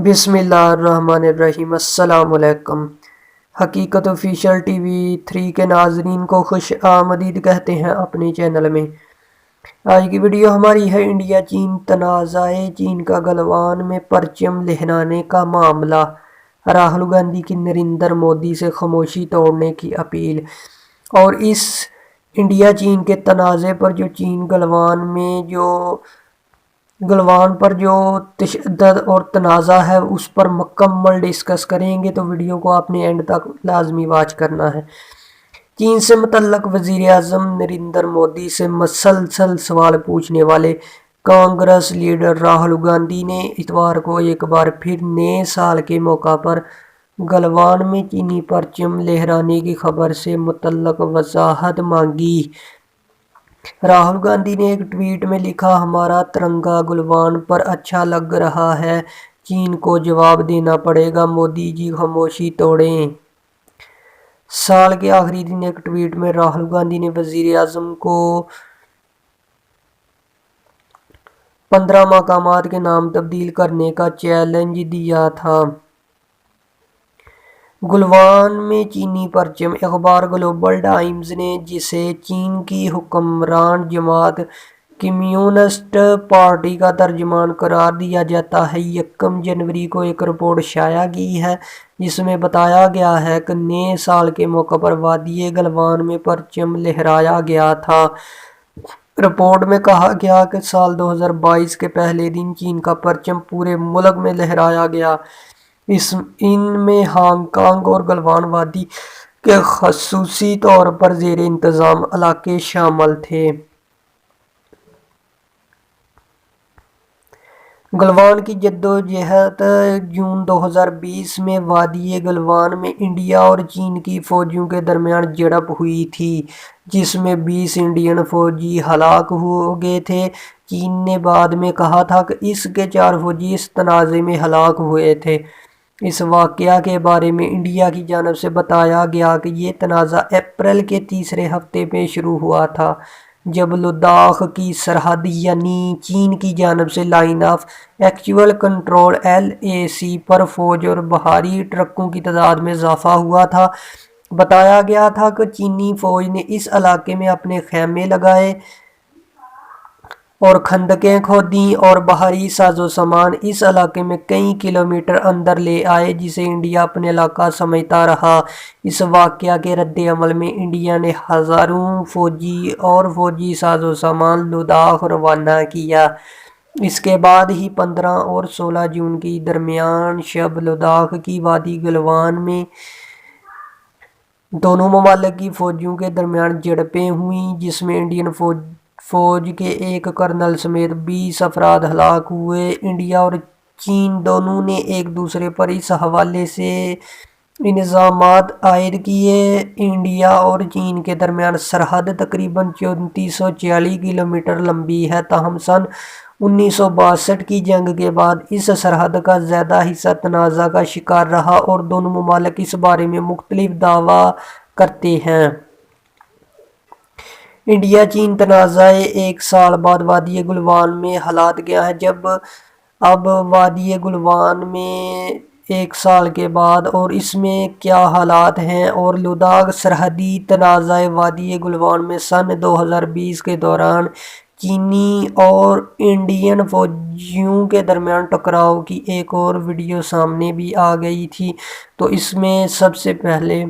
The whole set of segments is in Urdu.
بسم اللہ الرحمن الرحیم۔ السلام علیکم۔ حقیقت آفیشل ٹی وی 3 کے ناظرین کو خوش آمدید کہتے ہیں اپنے چینل میں۔ آج کی ویڈیو ہماری ہے انڈیا چین تنازع، چین کا گلوان میں پرچم لہرانے کا معاملہ، راہل گاندھی کی نریندر مودی سے خاموشی توڑنے کی اپیل، اور اس انڈیا چین کے تنازع پر جو چین گلوان پر جو تشدد اور تنازع ہے اس پر مکمل ڈسکس کریں گے، تو ویڈیو کو آپ نے اینڈ تک لازمی واچ کرنا ہے۔ چین سے متعلق وزیر اعظم نریندر مودی سے مسلسل سوال پوچھنے والے کانگریس لیڈر راہل گاندھی نے اتوار کو ایک بار پھر نئے سال کے موقع پر گلوان میں چینی پرچم لہرانے کی خبر سے متعلق وضاحت مانگی۔ راہل گاندھی نے ایک ٹویٹ میں لکھا، ہمارا ترنگا گلوان پر اچھا لگ رہا ہے، چین کو جواب دینا پڑے گا، مودی جی خاموشی توڑیں۔ سال کے آخری دن ایک ٹویٹ میں راہل گاندھی نے وزیر اعظم کو 15 مقامات کے نام تبدیل کرنے کا چیلنج دیا تھا۔ گلوان میں چینی پرچم۔ اخبار گلوبل ٹائمز نے، جسے چین کی حکمران جماعت کمیونسٹ پارٹی کا ترجمان قرار دیا جاتا ہے، 1 جنوری کو ایک رپورٹ شائع کی ہے جس میں بتایا گیا ہے کہ نئے سال کے موقع پر وادی گلوان میں پرچم لہرایا گیا تھا۔ رپورٹ میں کہا گیا کہ سال 2022 کے پہلے دن چین کا پرچم پورے ملک میں لہرایا گیا۔ ان میں ہانگ کانگ اور گلوان وادی کے خصوصی طور پر زیر انتظام علاقے شامل تھے۔ گلوان کی جدوجہد۔ جون 2020 میں وادی گلوان میں انڈیا اور چین کی فوجوں کے درمیان جھڑپ ہوئی تھی جس میں 20 انڈین فوجی ہلاک ہو گئے تھے۔ چین نے بعد میں کہا تھا کہ اس کے 4 فوجی اس تنازع میں ہلاک ہوئے تھے۔ اس واقعہ کے بارے میں انڈیا کی جانب سے بتایا گیا کہ یہ تنازع اپریل کے تیسرے ہفتے میں شروع ہوا تھا، جب لداخ کی سرحد یعنی چین کی جانب سے line of actual control LAC پر فوج اور بھاری ٹرکوں کی تعداد میں اضافہ ہوا تھا۔ بتایا گیا تھا کہ چینی فوج نے اس علاقے میں اپنے خیمے لگائے اور خندقیں کھودیں اور بھاری سازوسامان اس علاقے میں کئی کلومیٹر اندر لے آئے، جسے انڈیا اپنا علاقہ سمجھتا رہا۔ اس واقعہ کے رد عمل میں انڈیا نے ہزاروں فوجی اور فوجی سازوسامان لداخ روانہ کیا۔ اس کے بعد ہی 15 اور 16 جون کی درمیان شب لداخ کی وادی گلوان میں دونوں ممالک کی فوجوں کے درمیان جھڑپیں ہوئیں، جس میں انڈین فوج کے ایک کرنل سمیت 20 افراد ہلاک ہوئے۔ انڈیا اور چین دونوں نے ایک دوسرے پر اس حوالے سے الزامات عائد کیے۔ انڈیا اور چین کے درمیان سرحد تقریباً 3440 کلومیٹر لمبی ہے، تاہم سن 1962 کی جنگ کے بعد اس سرحد کا زیادہ حصہ تنازع کا شکار رہا اور دونوں ممالک اس بارے میں مختلف دعوے کرتے ہیں۔ انڈیا چین تنازع ایک سال بعد وادی گلوان میں حالات کیا ہیں؟ اب وادی گلوان میں ایک سال کے بعد اور اس میں کیا حالات ہیں، اور لداخ سرحدی تنازع وادی گلوان میں سن 2020 کے دوران چینی اور انڈین فوجیوں کے درمیان ٹکراؤ کی ایک اور ویڈیو سامنے بھی آ گئی تھی۔ تو اس میں سب سے پہلے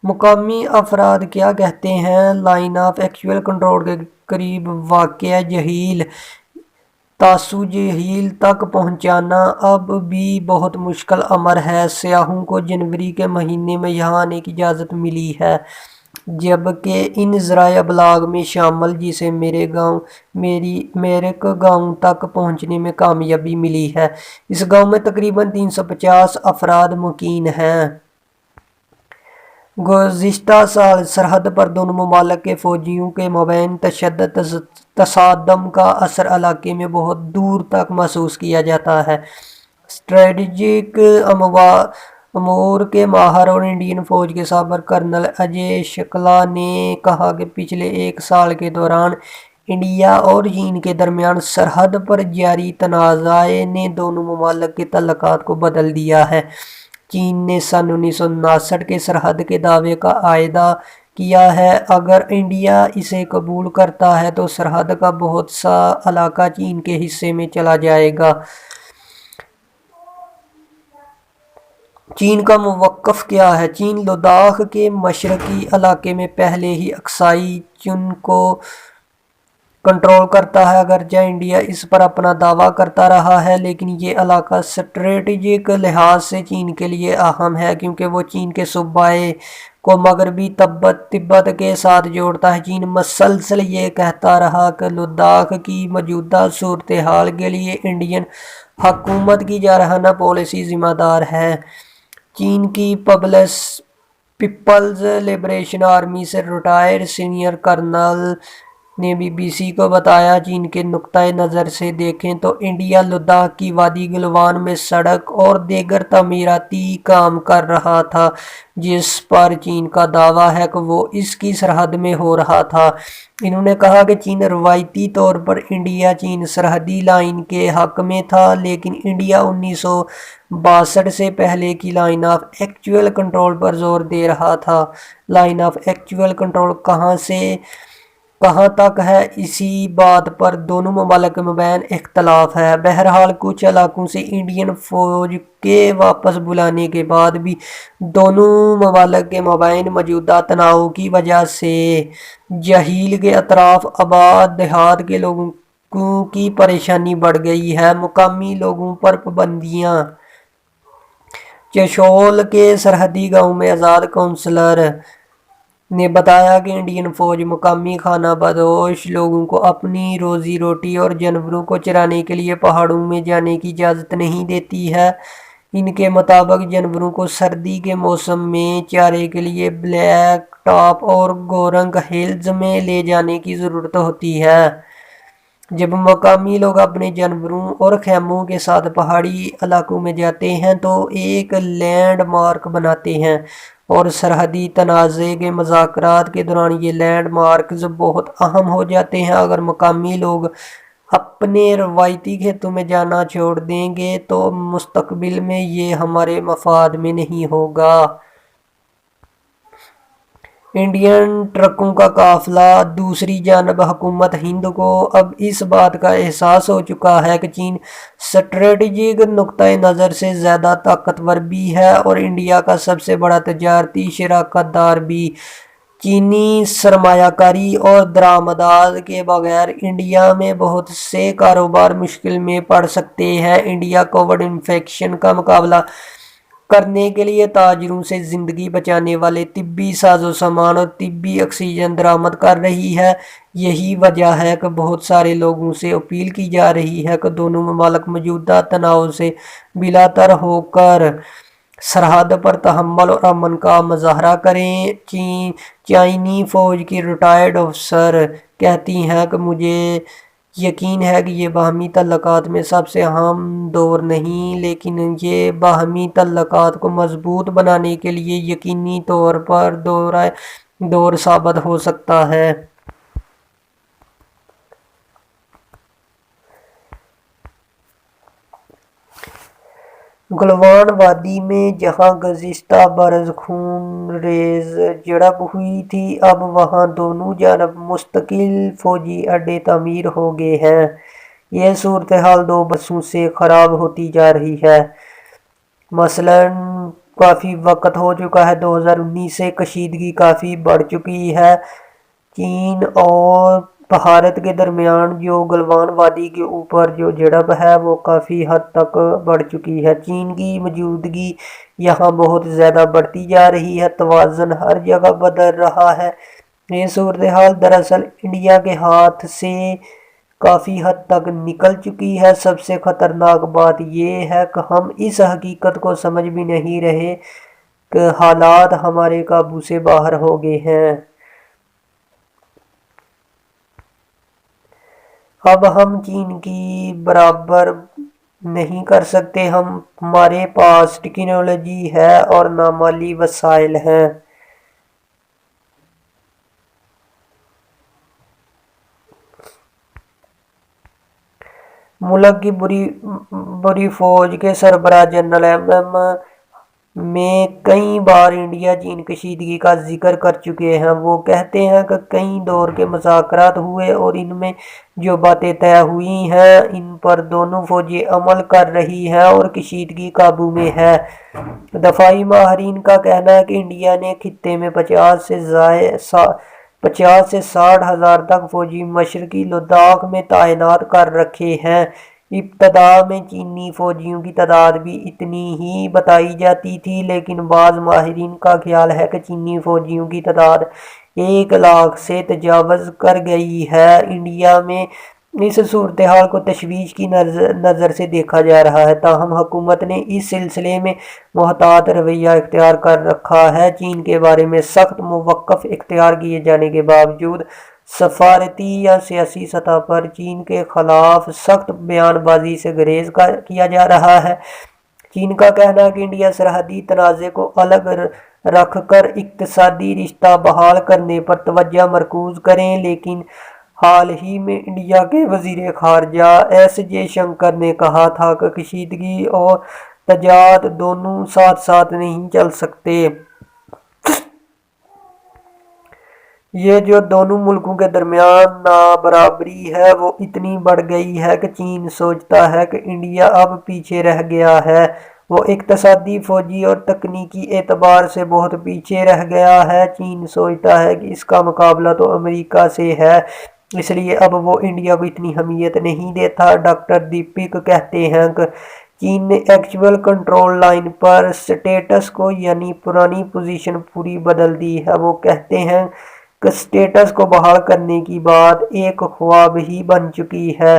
مقامی افراد کیا کہتے ہیں۔ لائن آف ایکچوئل کنٹرول کے قریب واقع جھیل تاسو جھیل تک پہنچنا اب بھی بہت مشکل امر ہے۔ سیاحوں کو جنوری کے مہینے میں یہاں آنے کی اجازت ملی ہے، جبکہ ان ذرائع ابلاغ میں شامل جسے میرک گاؤں تک پہنچنے میں کامیابی ملی ہے۔ اس گاؤں میں تقریباً 350 افراد مقیم ہیں۔ گزشتہ سال سرحد پر دونوں ممالک کے فوجیوں کے مابین تشدد تصادم کا اثر علاقے میں بہت دور تک محسوس کیا جاتا ہے۔ اسٹریٹجک امور کے ماہر اور انڈین فوج کے سابق کرنل اجے شکلا نے کہا کہ پچھلے ایک سال کے دوران انڈیا اور چین کے درمیان سرحد پر جاری تنازع نے دونوں ممالک کے تعلقات کو بدل دیا ہے۔ چین نے سن 1959 کے سرحد کے دعوے کا اعادہ کیا ہے۔ اگر انڈیا اسے قبول کرتا ہے تو سرحد کا بہت سا علاقہ چین کے حصے میں چلا جائے گا۔ چین کا موقف کیا ہے؟ چین لداخ کے مشرقی علاقے میں پہلے ہی اکسائی چین کو کنٹرول کرتا ہے، اگرچہ انڈیا اس پر اپنا دعویٰ کرتا رہا ہے، لیکن یہ علاقہ اسٹریٹجک لحاظ سے چین کے لیے اہم ہے کیونکہ وہ چین کے صوبے کو مغربی تبت کے ساتھ جوڑتا ہے۔ چین مسلسل یہ کہتا رہا کہ لداخ کی موجودہ صورتحال کے لیے انڈین حکومت کی جارحانہ پالیسی ذمہ دار ہے۔ چین کی پیپلز لبریشن آرمی سے ریٹائرڈ سینئر کرنل نے بی بی سی کو بتایا، چین کے نقطۂ نظر سے دیکھیں تو انڈیا لداخ کی وادی گلوان میں سڑک اور دیگر تعمیراتی کام کر رہا تھا، جس پر چین کا دعویٰ ہے کہ وہ اس کی سرحد میں ہو رہا تھا۔ انہوں نے کہا کہ چین روایتی طور پر انڈیا چین سرحدی لائن کے حق میں تھا، لیکن انڈیا 1962 سے پہلے کی لائن آف ایکچوئل کنٹرول پر زور دے رہا تھا۔ لائن آف ایکچوئل کنٹرول کہاں تک ہے، اسی بات پر دونوں ممالک کے مابین اختلاف ہے۔ بہرحال کچھ علاقوں سے انڈین فوج کے واپس بلانے کے بعد بھی دونوں ممالک کے مابین موجودہ تناؤ کی وجہ سے جہیل کے اطراف آباد دیہات کے لوگوں کی پریشانی بڑھ گئی ہے۔ مقامی لوگوں پر پابندیاں۔ چشول کے سرحدی گاؤں میں آزاد کونسلر نے بتایا کہ انڈین فوج مقامی خانہ بدوش لوگوں کو اپنی روزی روٹی اور جانوروں کو چرانے کے لیے پہاڑوں میں جانے کی اجازت نہیں دیتی ہے۔ ان کے مطابق جانوروں کو سردی کے موسم میں چارے کے لیے بلیک ٹاپ اور گورنگ ہلز میں لے جانے کی ضرورت ہوتی ہے۔ جب مقامی لوگ اپنے جانوروں اور خیموں کے ساتھ پہاڑی علاقوں میں جاتے ہیں تو ایک لینڈ مارک بناتے ہیں، اور سرحدی تنازع کے مذاکرات کے دوران یہ لینڈ مارکز بہت اہم ہو جاتے ہیں۔ اگر مقامی لوگ اپنے روایتی کھیتوں میں جانا چھوڑ دیں گے تو مستقبل میں یہ ہمارے مفاد میں نہیں ہوگا۔ انڈین ٹرکوں کا قافلہ۔ دوسری جانب حکومت ہند کو اب اس بات کا احساس ہو چکا ہے کہ چین اسٹریٹجک نقطۂ نظر سے زیادہ طاقتور بھی ہے اور انڈیا کا سب سے بڑا تجارتی شراکت دار بھی۔ چینی سرمایہ کاری اور درآمدات کے بغیر انڈیا میں بہت سے کاروبار مشکل میں پڑ سکتے ہیں۔ انڈیا کووڈ انفیکشن کا مقابلہ کرنے کے لیے تاجروں سے زندگی بچانے والے طبی ساز و سامان اور طبی آکسیجن درآمد کر رہی ہے۔ یہی وجہ ہے کہ بہت سارے لوگوں سے اپیل کی جا رہی ہے کہ دونوں ممالک موجودہ تناؤ سے بالا تر ہو کر سرحد پر تحمل اور امن کا مظاہرہ کریں۔ چینی فوج کی ریٹائرڈ افسر کہتی ہیں کہ مجھے یقین ہے کہ یہ باہمی تعلقات میں سب سے اہم دور نہیں، لیکن یہ باہمی تعلقات کو مضبوط بنانے کے لیے یقینی طور پر دور ثابت ہو سکتا ہے۔ گلوان وادی میں جہاں گزشتہ برس خون ریز جھڑپ ہوئی تھی، اب وہاں دونوں جانب مستقل فوجی اڈے تعمیر ہو گئے ہیں۔ یہ صورتحال 2 برسوں سے خراب ہوتی جا رہی ہے۔ مثلاً کافی وقت ہو چکا ہے 2019 سے کشیدگی کافی بڑھ چکی ہے۔ چین اور بھارت کے درمیان جو گلوان وادی کے اوپر جو جھڑپ ہے وہ کافی حد تک بڑھ چکی ہے۔ چین کی موجودگی یہاں بہت زیادہ بڑھتی جا رہی ہے، توازن ہر جگہ بدل رہا ہے۔ یہ صورتحال دراصل انڈیا کے ہاتھ سے کافی حد تک نکل چکی ہے۔ سب سے خطرناک بات یہ ہے کہ ہم اس حقیقت کو سمجھ بھی نہیں رہے کہ حالات ہمارے قابو سے باہر ہو گئے ہیں۔ اب ہم چین کی برابر نہیں کر سکتے ہمارے پاس ٹیکنالوجی ہے اور نہ مالی وسائل ہیں۔ ملک کی بڑی فوج کے سربراہ جنرل ایم میں کئی بار انڈیا چین کشیدگی کا ذکر کر چکے ہیں۔ وہ کہتے ہیں کہ کئی دور کے مذاکرات ہوئے اور ان میں جو باتیں طے ہوئی ہیں ان پر دونوں فوجیں عمل کر رہی ہیں اور کشیدگی قابو میں ہے۔ دفاعی ماہرین کا کہنا ہے کہ انڈیا نے خطے میں 50 سے 60 ہزار تک فوجی مشرقی لداخ میں تعینات کر رکھے ہیں۔ ابتدا میں چینی فوجیوں کی تعداد بھی اتنی ہی بتائی جاتی تھی، لیکن بعض ماہرین کا خیال ہے کہ چینی فوجیوں کی تعداد 1 لاکھ سے تجاوز کر گئی ہے۔ انڈیا میں اس صورتحال کو تشویش کی نظر سے دیکھا جا رہا ہے، تاہم حکومت نے اس سلسلے میں محتاط رویہ اختیار کر رکھا ہے۔ چین کے بارے میں سخت موقف اختیار کیے جانے کے باوجود سفارتی یا سیاسی سطح پر چین کے خلاف سخت بیان بازی سے گریز کیا جا رہا ہے۔ چین کا کہنا ہے کہ انڈیا سرحدی تنازع کو الگ رکھ کر اقتصادی رشتہ بحال کرنے پر توجہ مرکوز کرے، لیکن حال ہی میں انڈیا کے وزیر خارجہ ایس جے شنکر نے کہا تھا کہ کشیدگی اور تجارت دونوں ساتھ ساتھ نہیں چل سکتے۔ یہ جو دونوں ملکوں کے درمیان نابرابری ہے وہ اتنی بڑھ گئی ہے کہ چین سوچتا ہے کہ انڈیا اب پیچھے رہ گیا ہے۔ وہ اقتصادی، فوجی اور تکنیکی اعتبار سے بہت پیچھے رہ گیا ہے۔ چین سوچتا ہے کہ اس کا مقابلہ تو امریکہ سے ہے، اس لیے اب وہ انڈیا کو اتنی اہمیت نہیں دیتا۔ ڈاکٹر دیپک کہتے ہیں کہ چین نے ایکچوئل کنٹرول لائن پر سٹیٹس کو یعنی پرانی پوزیشن پوری بدل دی ہے۔ وہ کہتے ہیں کہ سٹیٹس کو بحال کرنے کی بات ایک خواب ہی بن چکی ہے۔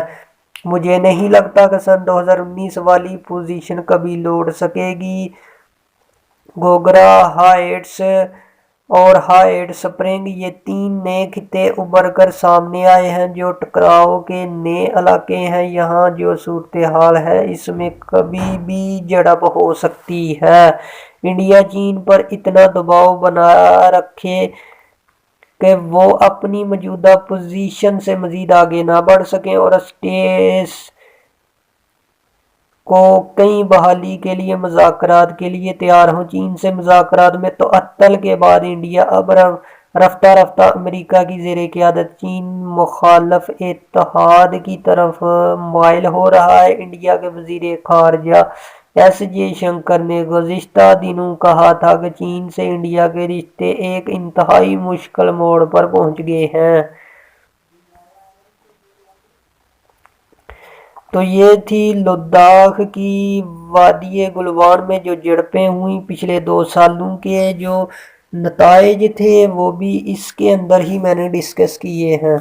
مجھے نہیں لگتا کہ سن 2019 والی پوزیشن کبھی لوٹ سکے گی۔ گوگرا ہائٹس اور ہاٹ سپرنگ، یہ 3 نئے خطے ابھر کر سامنے آئے ہیں جو ٹکراؤ کے نئے علاقے ہیں۔ یہاں جو صورتحال ہے اس میں کبھی بھی جھڑپ ہو سکتی ہے۔ انڈیا چین پر اتنا دباؤ بنا رکھے کہ وہ اپنی موجودہ پوزیشن سے مزید آگے نہ بڑھ سکے اور اسٹیٹس کو کئی بحالی کے لیے مذاکرات کے لیے تیار ہوں۔ چین سے مذاکرات میں تعطل کے بعد انڈیا اب رفتہ رفتہ امریکہ کی زیر قیادت چین مخالف اتحاد کی طرف مائل ہو رہا ہے۔ انڈیا کے وزیر خارجہ ایس جے شنکر نے گزشتہ دنوں کہا تھا کہ چین سے انڈیا کے رشتے ایک انتہائی مشکل موڑ پر پہنچ گئے ہیں۔ تو یہ تھی لداخ کی وادی گلوان میں جو جھڑپیں ہوئیں پچھلے 2 سالوں کے جو نتائج تھے وہ بھی اس کے اندر ہی میں نے ڈسکس کیے ہیں۔